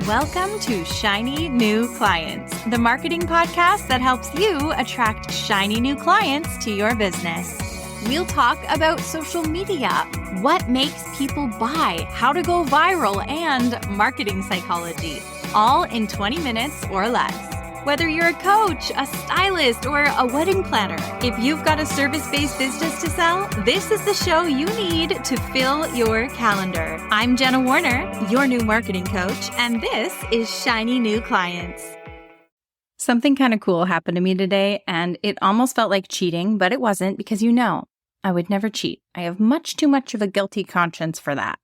Welcome to Shiny New Clients, the marketing podcast that helps you attract shiny new clients to your business. We'll talk about social media, what makes people buy, how to go viral, and marketing psychology, all in 20 minutes or less. Whether you're a coach, a stylist, or a wedding planner, if you've got a service-based business to sell, this is the show you need to fill your calendar. I'm Jenna Warriner, your new marketing coach, and this is Shiny New Clients. Something kind of cool happened to me today, and it almost felt like cheating, but it wasn't because I would never cheat. I have much too much of a guilty conscience for that.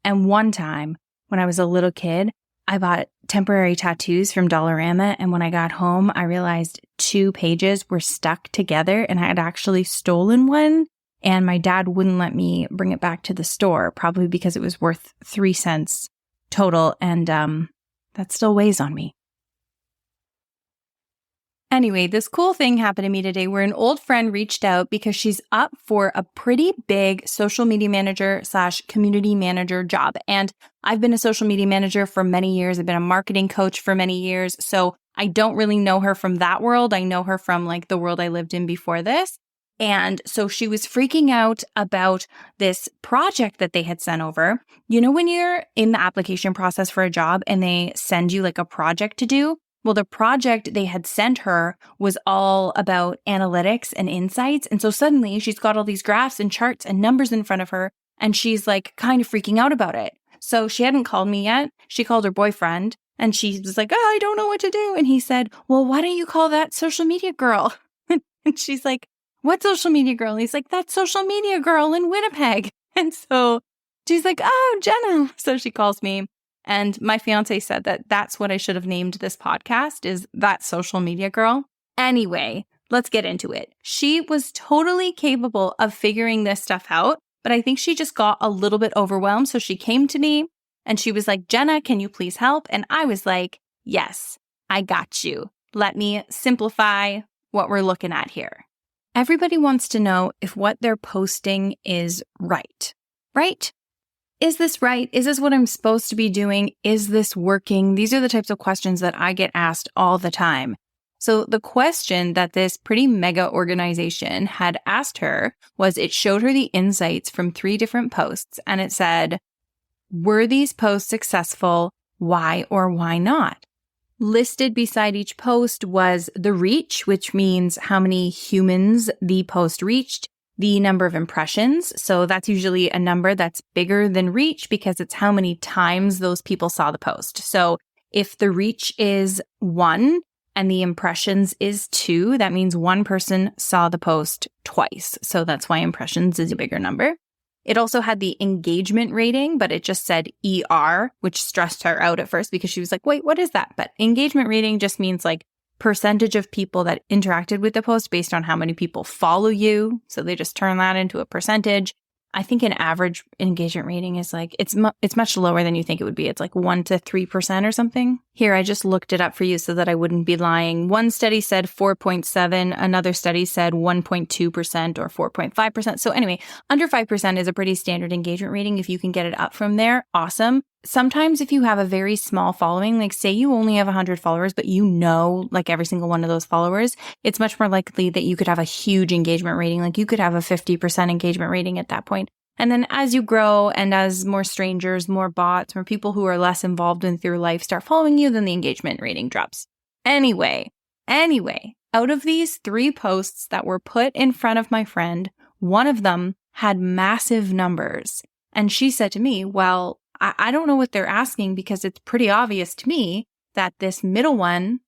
And one time, when I was a little kid, I bought temporary tattoos from Dollarama, and when I got home, I realized 2 pages were stuck together, and I had actually stolen one, and my dad wouldn't let me bring it back to the store, probably because it was worth 3 cents total, and that still weighs on me. Anyway, this cool thing happened to me today where an old friend reached out because she's up for a pretty big social media manager / community manager job. And I've been a social media manager for many years. I've been a marketing coach for many years. So I don't really know her from that world. I know her from like the world I lived in before this. And so she was freaking out about this project that they had sent over. You know, when you're in the application process for a job and they send you like a project to do? Well, the project they had sent her was all about analytics and insights. And so suddenly she's got all these graphs and charts and numbers in front of her, and she's like kind of freaking out about it. So she hadn't called me yet. She called her boyfriend and she was like, I don't know what to do. And he said, well, why don't you call that social media girl? And she's like, what social media girl? And he's like, that social media girl in Winnipeg. And so she's like, oh, Jenna. So she calls me. And my fiance said that that's what I should have named this podcast, is That Social Media Girl. Anyway, let's get into it. She was totally capable of figuring this stuff out, but I think she just got a little bit overwhelmed. So she came to me and she was like, Jenna, can you please help? And I was like, yes, I got you. Let me simplify what we're looking at here. Everybody wants to know if what they're posting is right? Is this right? Is this what I'm supposed to be doing? Is this working? These are the types of questions that I get asked all the time. So the question that this pretty mega organization had asked her was, it showed her the insights from 3 different posts, and it said, were these posts successful? Why or why not? Listed beside each post was the reach, which means how many humans the post reached. The number of impressions. So that's usually a number that's bigger than reach because it's how many times those people saw the post. So if the reach is 1 and the impressions is 2, that means 1 person saw the post twice. So that's why impressions is a bigger number. It also had the engagement rating, but it just said ER, which stressed her out at first because she was like, wait, what is that? But engagement rating just means like percentage of people that interacted with the post based on how many people follow you. So they just turn that into a percentage. I think an average engagement rating is like, it's much lower than you think it would be. It's like 1 to 3% or something. Here, I just looked it up for you so that I wouldn't be lying. One study said 4.7. Another study said 1.2% or 4.5%. So anyway, under 5% is a pretty standard engagement rating. If you can get it up from there, awesome. Sometimes if you have a very small following, like say you only have 100 followers, but you know like every single one of those followers, it's much more likely that you could have a huge engagement rating. Like you could have a 50% engagement rating at that point. And then as you grow and as more strangers, more bots, more people who are less involved with your life start following you, then the engagement rating drops. Anyway, out of these 3 posts that were put in front of my friend, one of them had massive numbers. And she said to me, well, I don't know what they're asking because it's pretty obvious to me that this middle one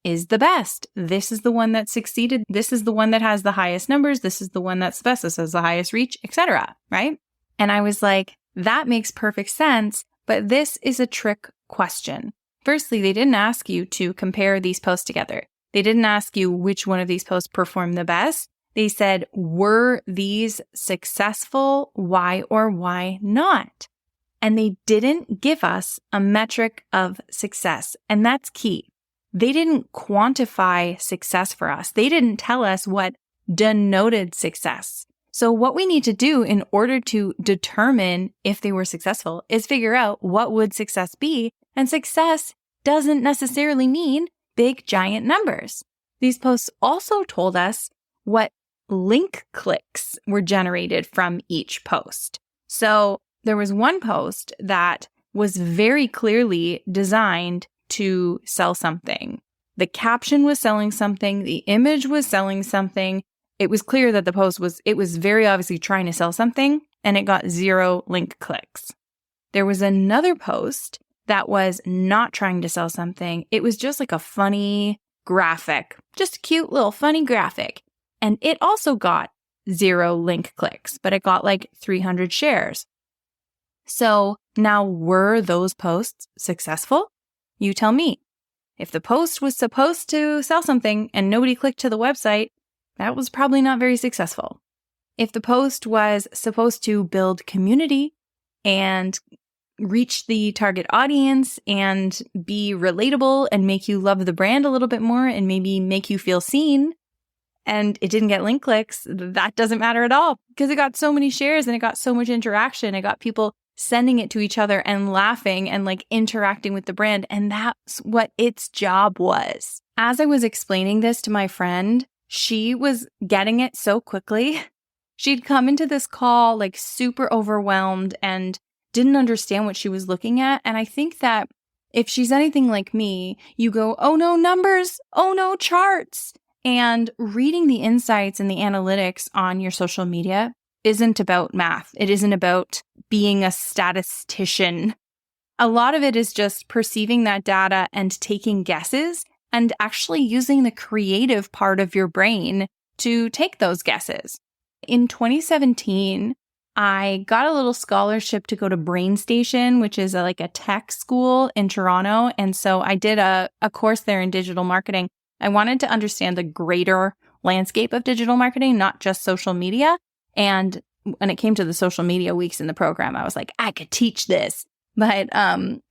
is the best. This is the one that succeeded. This is the one that has the highest numbers. This is the one that's the best. This has the highest reach, etc. Right? And I was like, that makes perfect sense, but this is a trick question. Firstly, they didn't ask you to compare these posts together. They didn't ask you which one of these posts performed the best. They said, were these successful? Why or why not? And they didn't give us a metric of success. And that's key. They didn't quantify success for us. They didn't tell us what denoted success. So what we need to do in order to determine if they were successful is figure out what would success be. And success doesn't necessarily mean big, giant numbers. These posts also told us what link clicks were generated from each post. So there was one post that was very clearly designed to sell something. The caption was selling something. The image was selling something. It was clear that the post was very obviously trying to sell something, and it got 0 link clicks. There was another post that was not trying to sell something. It was just like a funny graphic, just a cute little funny graphic. And it also got 0 link clicks, but it got like 300 shares. So now, were those posts successful? You tell me. If the post was supposed to sell something and nobody clicked to the website, that was probably not very successful. If the post was supposed to build community and reach the target audience and be relatable and make you love the brand a little bit more and maybe make you feel seen, and it didn't get link clicks, that doesn't matter at all because it got so many shares and it got so much interaction. It got people sending it to each other and laughing and like interacting with the brand. And that's what its job was. As I was explaining this to my friend, she was getting it so quickly. She'd come into this call like super overwhelmed and didn't understand what she was looking at. And I think that if she's anything like me, you go, oh no, numbers, oh no, charts. And reading the insights and the analytics on your social media isn't about math. It isn't about being a statistician. A lot of it is just perceiving that data and taking guesses and actually using the creative part of your brain to take those guesses. In 2017, I got a little scholarship to go to BrainStation, which is like a tech school in Toronto. And so I did a course there in digital marketing. I wanted to understand the greater landscape of digital marketing, not just social media. And when it came to the social media weeks in the program, I was like, I could teach this. But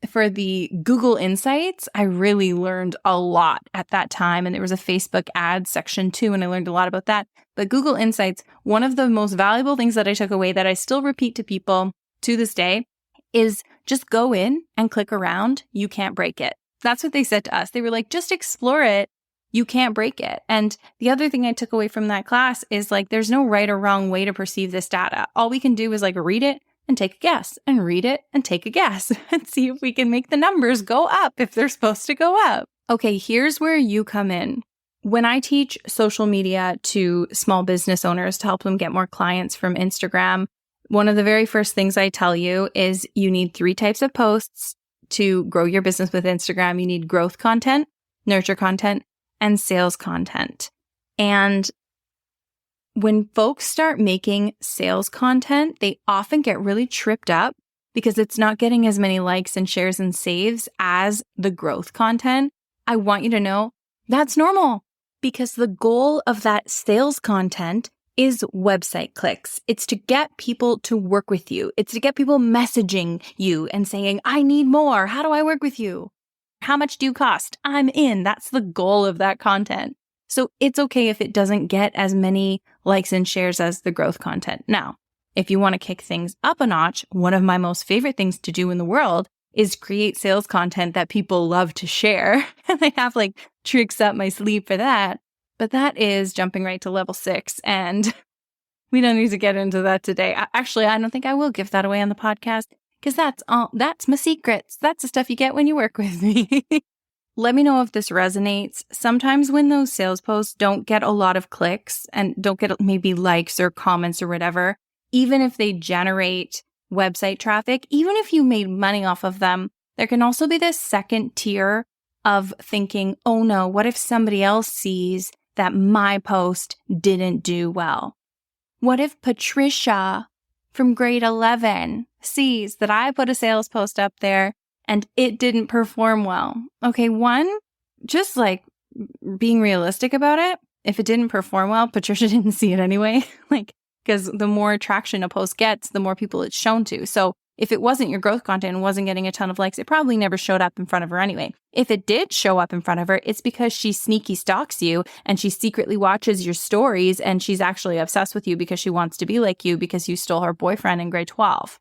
for the Google Insights, I really learned a lot at that time. And there was a Facebook ads section too, and I learned a lot about that. But Google Insights, one of the most valuable things that I took away that I still repeat to people to this day is just go in and click around. You can't break it. That's what they said to us. They were like, just explore it. You can't break it. And the other thing I took away from that class is like, there's no right or wrong way to perceive this data. All we can do is like read it and take a guess and read it and take a guess and see if we can make the numbers go up if they're supposed to go up. Okay, here's where you come in. When I teach social media to small business owners to help them get more clients from Instagram, one of the very first things I tell you is you need 3 types of posts to grow your business with Instagram. You need growth content, nurture content, and sales content. And when folks start making sales content, they often get really tripped up because it's not getting as many likes and shares and saves as the growth content. I want you to know that's normal because the goal of that sales content is website clicks. It's to get people to work with you. It's to get people messaging you and saying, I need more. How do I work with you? How much do you cost? I'm in. That's the goal of that content. So it's okay if it doesn't get as many likes and shares as the growth content. Now, if you want to kick things up a notch, one of my most favorite things to do in the world is create sales content that people love to share. And I have like tricks up my sleeve for that. But that is jumping right to level 6. And we don't need to get into that today. Actually, I don't think I will give that away on the podcast because that's my secrets. That's the stuff you get when you work with me. Let me know if this resonates. Sometimes when those sales posts don't get a lot of clicks and don't get maybe likes or comments or whatever, even if they generate website traffic, even if you made money off of them, there can also be this second tier of thinking, oh no, what if somebody else sees that my post didn't do well? What if Patricia from grade 11 sees that I put a sales post up there and it didn't perform well? Okay, one, just like being realistic about it. If it didn't perform well, Patricia didn't see it anyway. Because the more traction a post gets, the more people it's shown to. So if it wasn't your growth content and wasn't getting a ton of likes, it probably never showed up in front of her anyway. If it did show up in front of her, it's because she sneaky stalks you and she secretly watches your stories and she's actually obsessed with you because she wants to be like you because you stole her boyfriend in grade 12.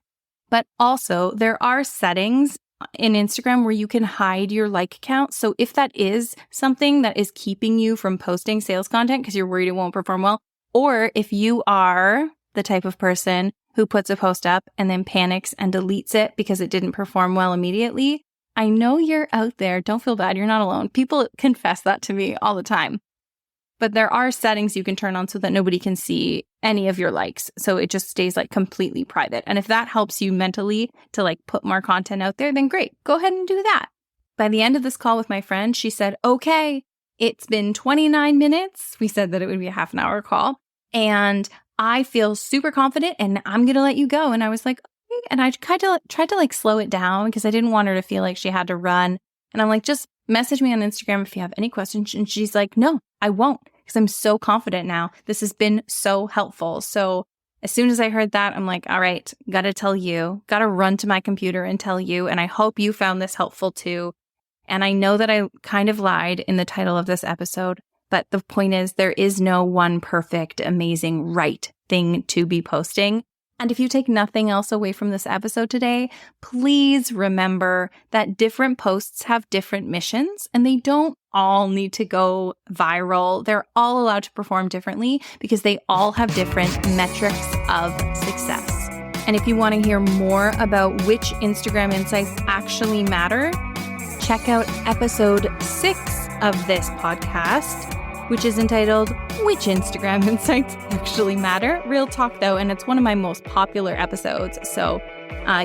But also, there are settings in Instagram where you can hide your like count. So if that is something that is keeping you from posting sales content because you're worried it won't perform well, or if you are the type of person who puts a post up and then panics and deletes it because it didn't perform well immediately, I know you're out there. Don't feel bad. You're not alone. People confess that to me all the time. But there are settings you can turn on so that nobody can see any of your likes. So it just stays like completely private. And if that helps you mentally to like put more content out there, then great. Go ahead and do that. By the end of this call with my friend, she said, okay, it's been 29 minutes. We said that it would be a half an hour call. And I feel super confident and I'm going to let you go. And I was like, okay. And I tried to like slow it down because I didn't want her to feel like she had to run. And I'm like, just message me on Instagram if you have any questions. And she's like, no, I won't because I'm so confident now. This has been so helpful. So as soon as I heard that, I'm like, all right, got to tell you, got to run to my computer and tell you. And I hope you found this helpful too. And I know that I kind of lied in the title of this episode. But the point is, there is no one perfect, amazing, right thing to be posting. And if you take nothing else away from this episode today, please remember that different posts have different missions and they don't all need to go viral. They're all allowed to perform differently because they all have different metrics of success. And if you want to hear more about which Instagram insights actually matter, check out episode 6 of this podcast, which is entitled, Which Instagram Insights Actually Matter? Real talk though, and it's one of my most popular episodes. So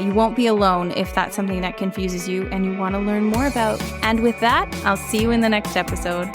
you won't be alone if that's something that confuses you and you want to learn more about. And with that, I'll see you in the next episode.